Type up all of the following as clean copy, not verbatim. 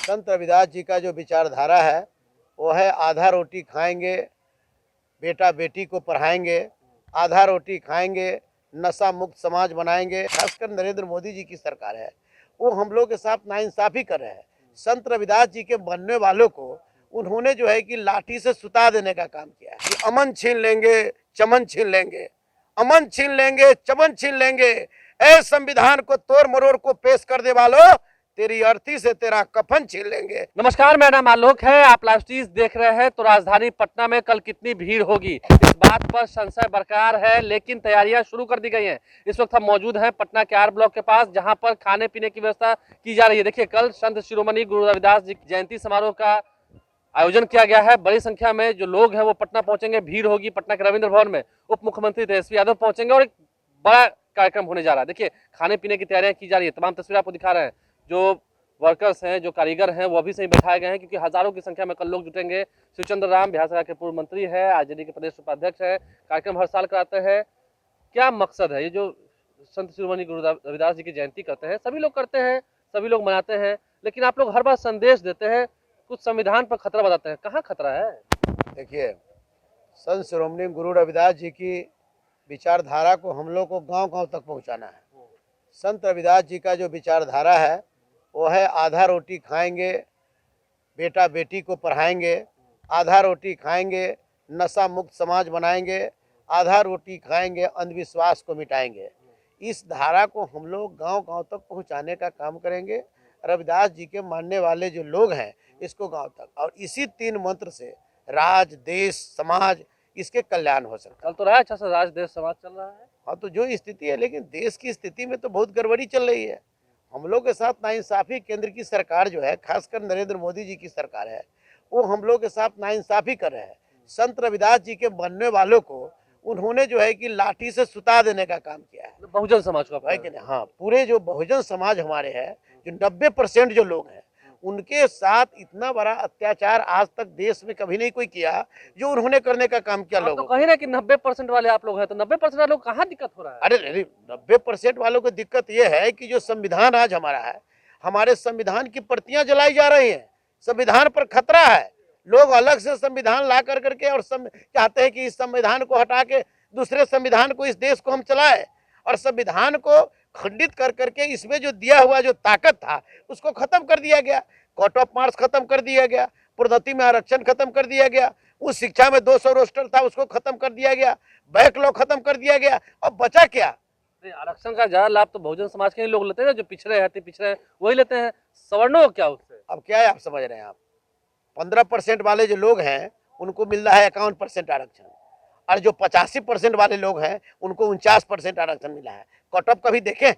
संत रविदास जी का जो विचारधारा है वो है आधा रोटी खाएंगे, बेटा बेटी को पढ़ाएंगे, आधा रोटी खाएंगे, नशा मुक्त समाज बनाएंगे। खासकर नरेंद्र मोदी जी की सरकार है वो हम लोग के साथ नाइंसाफी कर रहे हैं। संत रविदास जी के बनने वालों को उन्होंने जो है कि लाठी से सुता देने का काम किया है कि अमन छीन लेंगे, चमन छीन लेंगे, अमन छीन लेंगे, चमन छीन लेंगे। ऐ संविधान को तोड़ मरोड़ को पेश कर दे वालों, तेरी अर्थी से तेरा कफन छीन लेंगे। नमस्कार, मेरा नाम आलोक है। आप लाइव स्ट्रीम देख रहे हैं। तो राजधानी पटना में कल कितनी भीड़ होगी इस बात पर संशय बरकरार है, लेकिन तैयारियां शुरू कर दी गई हैं। इस वक्त हम मौजूद हैं पटना के आर ब्लॉक के पास, जहां पर खाने पीने की व्यवस्था की जा रही है। देखिए, कल संत शिरोमणि गुरु रविदास जी जयंती समारोह का आयोजन किया गया है। बड़ी संख्या में जो लोग हैं वो पटना पहुंचेंगे, भीड़ होगी। पटना के रविंद्र भवन में उप मुख्यमंत्री तेजस्वी यादव पहुंचेंगे और एक बड़ा कार्यक्रम होने जा रहा है। देखिए, खाने पीने की तैयारियां की जा रही है। तमाम तस्वीरें आपको दिखा रहे हैं। जो वर्कर्स हैं, जो कारीगर हैं, वो अभी से ही बैठाए गए हैं, क्योंकि हजारों की संख्या में कल लोग जुटेंगे। शिवचंद्र राम बिहार सरकार के पूर्व मंत्री है, आरजेडी के प्रदेश उपाध्यक्ष है। कार्यक्रम हर साल कराते हैं। क्या मकसद है? ये जो संत शिरोमणि गुरु रविदास जी की जयंती करते हैं, सभी लोग करते हैं, सभी लोग मनाते हैं, लेकिन आप लोग हर बार संदेश देते हैं, कुछ संविधान पर खतरा बताते हैं। कहाँ खतरा है? देखिए, संत शिरोमणि गुरु रविदास जी की विचारधारा को हम लोग को गांव-गांव तक पहुंचाना है। संत रविदास जी का जो विचारधारा है वो है आधा रोटी खाएंगे, बेटा बेटी को पढ़ाएंगे, आधा रोटी खाएंगे, नशा मुक्त समाज बनाएंगे, आधा रोटी खाएंगे, अंधविश्वास को मिटाएंगे। इस धारा को हम लोग गांव-गांव तक पहुंचाने का काम करेंगे। रविदास जी के मानने वाले जो लोग हैं इसको गांव तक, और इसी 3 मंत्र से राज, देश, समाज इसके कल्याण हो सकता है। कल तो रहा अच्छा सा राज देश समाज चल रहा है। हाँ, तो जो स्थिति है, लेकिन देश की स्थिति में तो बहुत गड़बड़ी चल रही है। हम लोग के साथ नाइंसाफी केंद्र की सरकार जो है, खासकर नरेंद्र मोदी जी की सरकार है, वो हम लोग के साथ नाइंसाफी कर रहे हैं। संत रविदास जी के बनने वालों को उन्होंने जो है कि लाठी से सुता देने का काम किया है। बहुजन समाज का है कि नहीं? हाँ, पूरे जो बहुजन समाज हमारे हैं, जो 90% जो लोग हैं, उनके साथ इतना बड़ा अत्याचार आज तक देश में कभी नहीं कोई किया जो उन्होंने करने का काम किया। तो लोगों कहीं ना कि 90% वाले आप लोग हैं, तो 90% वाले लोग कहाँ दिक्कत हो रहा है? अरे 90% वालों को दिक्कत ये है कि जो संविधान आज हमारा है, हमारे संविधान की प्रतियां जलाई जा रही हैं, संविधान पर खतरा है। लोग अलग से संविधान ला कर करके और चाहते हैं कि इस संविधान को हटा के दूसरे संविधान को, इस देश को हम चलाए, और संविधान को खंडित कर करके इसमें जो दिया हुआ जो ताकत था उसको खत्म कर दिया गया। कोर्ट ऑफ मार्क्स खत्म कर दिया गया, पदोन्नति में आरक्षण खत्म कर दिया गया, उस शिक्षा में 200 रोस्टर था उसको खत्म कर दिया गया, बैकलॉग खत्म कर दिया गया। अब बचा क्या? आरक्षण का ज्यादा लाभ तो बहुजन समाज के ही लोग लेते हैं, जो पिछड़े हैं, पिछड़े वही लेते हैं। सवर्णों को क्या उससे? अब क्या है, आप समझ रहे हैं? आप 15% वाले जो लोग हैं उनको मिल रहा है 51% आरक्षण, और जो 85% वाले लोग हैं उनको 49% आरक्षण मिला है। कट ऑफ कभी देखे हैं?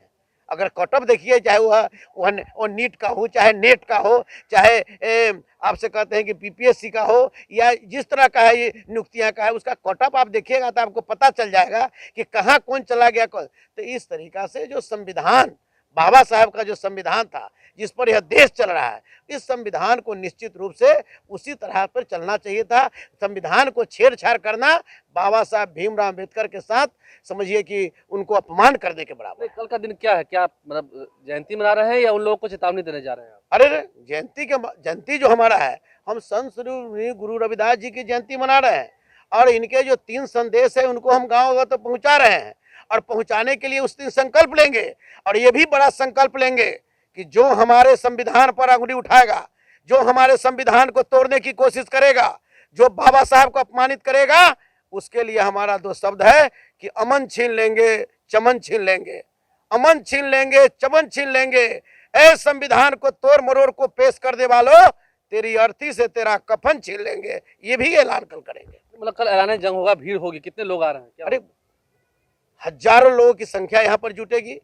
अगर कट ऑफ देखिए, चाहे वो नीट का हो, चाहे नेट का हो, चाहे आपसे कहते हैं कि पीपीएससी का हो, या जिस तरह का है ये नियुक्तियां का है, उसका कट ऑफ आप देखिएगा तो आपको पता चल जाएगा कि कहाँ कौन चला गया कौन। तो इस तरीका से जो संविधान, बाबा साहब का जो संविधान था जिस पर यह देश चल रहा है, इस संविधान को निश्चित रूप से उसी तरह पर चलना चाहिए था। संविधान को छेड़छाड़ करना बाबा साहब भीमराव अम्बेडकर के साथ समझिए कि उनको अपमान करने के बराबर। कल का दिन क्या है? क्या मतलब जयंती मना रहे हैं या उन लोगों को चेतावनी देने जा रहे हैं? अरे जयंती जो हमारा है, हम संत श्री गुरु रविदास जी की जयंती मना रहे हैं, और इनके जो 3 संदेश है उनको हम गाँव तक पहुँचा रहे हैं, और पहुंचाने के लिए उस दिन संकल्प लेंगे। और ये भी बड़ा संकल्प लेंगे कि जो हमारे संविधान पर अंगुली उठाएगा, जो हमारे संविधान को तोड़ने की कोशिश करेगा, जो बाबा साहब को अपमानित करेगा, उसके लिए हमारा 2 शब्द है कि अमन छीन लेंगे, चमन छीन लेंगे, अमन छीन लेंगे, चमन छीन लेंगे। ऐ संविधान को तोड़ मरोड़ को पेश कर दे वालों, तेरी अर्थी से तेरा कफन छीन लेंगे। ये भी ऐलान कल करेंगे। मतलब कल ऐलान जंग होगा, भीड़ होगी। कितने लोग आ रहे हैं? अरे हजारों लोगों की संख्या यहाँ पर जुटेगी,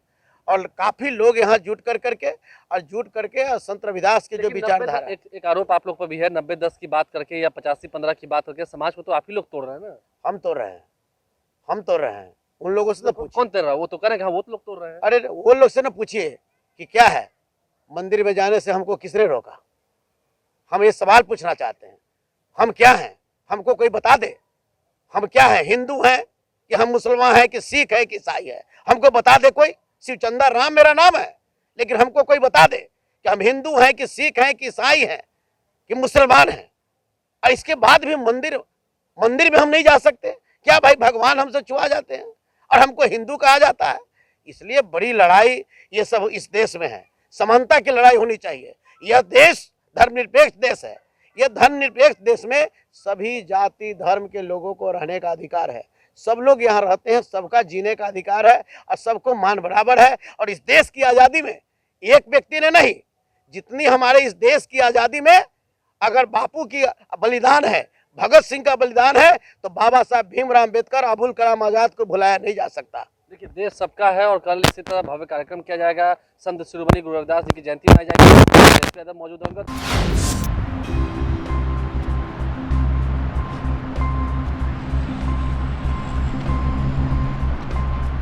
और काफी लोग यहाँ जुट करके संत रविदास के जो विचारधारा। एक आरोप आप लोग पर भी है, 90-10 की बात करके या 85-15 की बात करके समाज को तो आप ही लोग तोड़ रहे हैं ना? हम तोड़ रहे हैं, हम तोड़ रहे हैं। उन लोगों से तो कौन तोड़ रहा है? वो तो करेंगे, वो तो लोग तोड़ रहे हैं। अरे वो लोग से ना पूछिए कि क्या है, मंदिर में जाने से हमको किसने रोका? हम ये सवाल पूछना चाहते हैं, हम क्या हैं? हमको कोई बता दे, हम क्या है? हिंदू हैं कि हम मुसलमान हैं कि सिख है कि ईसाई है? हमको बता दे कोई। शिवचंद्र राम मेरा नाम है, लेकिन हमको कोई बता दे कि हम हिंदू हैं कि सिख हैं कि ईसाई हैं कि मुसलमान हैं, और इसके बाद भी मंदिर में हम नहीं जा सकते? क्या भाई भगवान हमसे छुआ जाते हैं और हमको हिंदू कहा जाता है? इसलिए बड़ी लड़ाई ये सब इस देश में है, समानता की लड़ाई होनी चाहिए। यह देश धर्मनिरपेक्ष देश है। यह धर्मनिरपेक्ष देश में सभी जाति धर्म के लोगों को रहने का अधिकार है। सब लोग यहाँ रहते हैं, सबका जीने का अधिकार है और सबको मान बराबर है। और इस देश की आज़ादी में एक व्यक्ति ने नहीं, जितनी हमारे इस देश की आज़ादी में अगर बापू की बलिदान है, भगत सिंह का बलिदान है, तो बाबा साहब भीमराव अम्बेडकर, अबुल कलाम आजाद को भुलाया नहीं जा सकता। देखिए, देश सबका है और कल इसी तरह भव्य कार्यक्रम किया जाएगा। संत शिरोमणि गुरु रविदास जी की जयंती मनाई जाएगी। मौजूद होंगे।